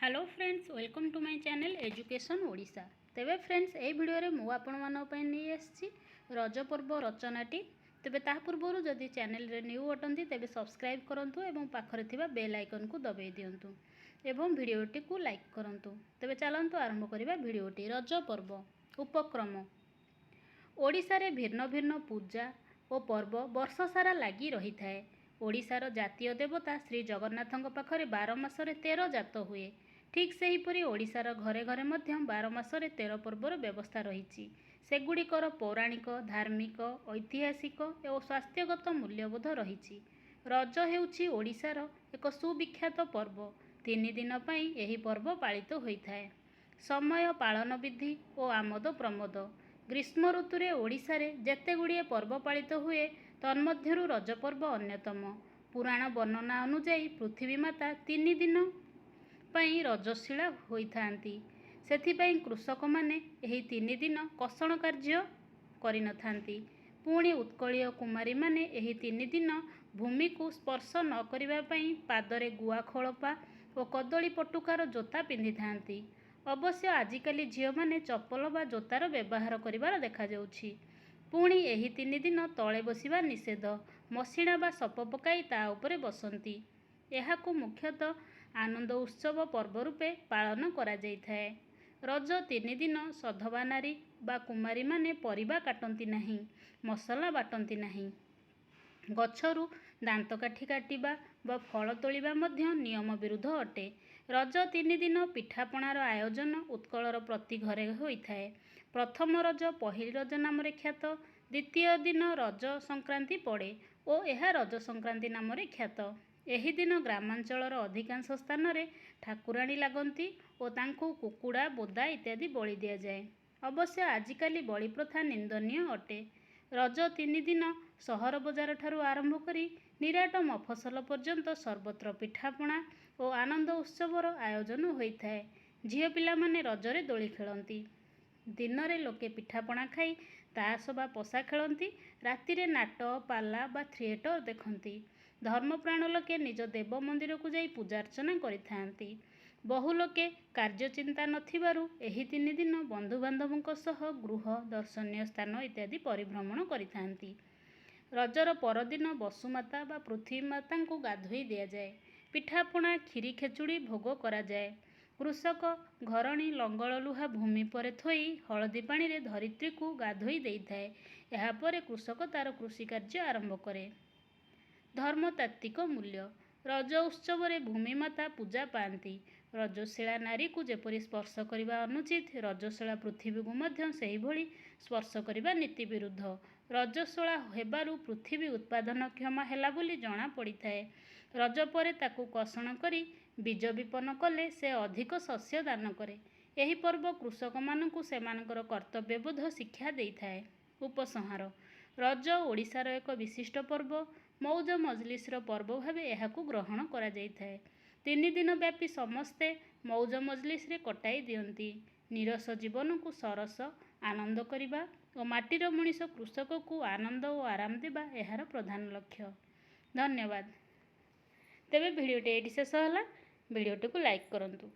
Hello friends, welcome to my channel education Odisha. तेबे friends ए video रे मु आपण मानक पय नै आछि रज पर्व रचनाटी। तेबे ता पूर्व जदि चैनल रे न्यू अटंती तेबे सब्सक्राइब करंतु एवं पाखरे थिबा बेल आइकन को दबाई दियंतु एवं वीडियोटी को लाइक करंतु। तेबे चलंतु आरंभ करिबा वीडियोटी। रज पर्व उपक्रम। ओडिशा रे भिन्न भिन्न पूजा और पर्व वर्ष सारा लगी रही थाए। ओडिशार जातीय देवता श्री जगन्नाथଙ୍କ पाखरे 12 मासरे 13 जात हुए। ठीक सेहीपरि ओडिशार घरे घरे मध्य 12 मासरे 13 पर्वर व्यवस्था रही। सेगुड़िकर पौराणिक, धार्मिक, ऐतिहासिक और स्वास्थ्यगत मूल्यबोध रही। रज हेउछि ओडिशार एक सुविख्यात पर्व। 3 दिन पई एही पर्व पालित होइथाए। समय, पालन विधि और आमोद प्रमोद। ग्रीष्म ऋतु रे ओडिशा रे जेते गुड़िए पर्व पालित हुए तन्मध्यरु रज पर्व अन्यतम। पुराण वर्णना अनुଯାयी पृथ्वी माता 3 दिन पई रजशीला होइथांती। सेथिपई कृषक माने एही 3 दिन कषण कार्य करिनथांती। पुणी उत्कलीय कुमारी माने एही 3 दिन भूमि को स्पर्श न करिबा पई पादरे गुआ खोलपा और कदली पटुकार जोता पिंधि थांती। अवश्य आजिकाली झियो माने चप्पल बा जोतार व्यवहार करिबार देखा जाउछि। पुणी एही 3 दिन तळे बसिबा निषेध। मसिणा बा सप पकाई ता उपरे बसंती। एहाकु मुख्यतः आनंद उत्सव पर्व रूपे पालन करा जाइथाए। रज 3 दिन सधवा नारी बा कुमारी माने परिबा काटंती नाही, मसला बाटंती नाही। गछरु दांत काठी काटिबा बा फल तोलिबा मध्य नियम विरुद्ध अटे। रज 3 दिन पिठापणार आयोजन उत्कलर प्रति घरे होइथाए। प्रथम रज पहिली रज नाम ख्यात। द्वितीय दिन रज संक्रांति पड़े और यह रज संक्रांति नाम ख्यात। एही दिन ग्रामांचलर अधिकांश स्थान रे ठाकुराणी लागंती और तांकु कुकुड़ा, बोदा इत्यादि बलि दिया जाए। अवश्य आजिकाली बलि प्रथा निंदनीय अटे। रज 3 दिन सहर बजार ठारू आरंभ करी निराट मफसल पर्यंत सर्वत्र पिठापणा और आनंद उत्सवर आयोजन होइथाए। झियो पिला माने रजरे दोली खेलंती। दिन रे लोके पिठापणा खाई तास बा पशा खेलंती। राति रे नाट, पाला बा थिएटर देखंती। धर्मप्राण लोके निज देव मंदिर को जाई पूजा अर्चना करिथांती। बहु लोके कार्य चिंता नथिबारु एही 3 दिन बंधु बांधवଙ୍କ सह गृह, दर्शनीय स्थान इत्यादि परिभ्रमण करिथांती। रजर परदिन बसुमाता बा पृथ्वी माता को गाधोई दिया जाए। पिठापणा, खीरी, खेचुड़ी भोग करा जाए। कृषक घरणी लंगल लुहा भूमि पर थोई हलदी पानी रे धरित्री को गाधोई देइथाए। एहा परे कृषक तार कृषि कार्य आरंभ करे। धर्मतात्विक मूल्य। रज उत्सव रे भूमि माता पूजा पाती। रजशीला नारी को जेपरी स्पर्श करने अनुचित, रजशीला पृथ्वी को मध्य सेही भली स्पर्श करने नीति विरुद्ध। रजस्वला हेबारु पृथ्वी उत्पादन क्षम हैला बोली जना पड़िथाए। रज परे ताकु कषण करी बीज विपन कले से अधिक शस्य दान करे। एही पर्व कृषक मानकु सेमानकर कर्तव्यबोध शिक्षा देइथाए। उपसंहार। रज ओडिशार एक विशिष्ट पर्व। मौज मजलिसर पर्व भावे एहाकु ग्रहण करा जाइथाए। 3 दिन व्यापी समस्ते मौज मजलिस रे कटाई दियंती। निरस जीवन को सरस आनंद करिबा और माटीर मनीष कृषक को आनंद और आराम देबा एहार प्रधान लक्ष्य। धन्यवाद। तेबे भिडियोटी एठी शेष होला। भिडियोटी को लाइक करंतु।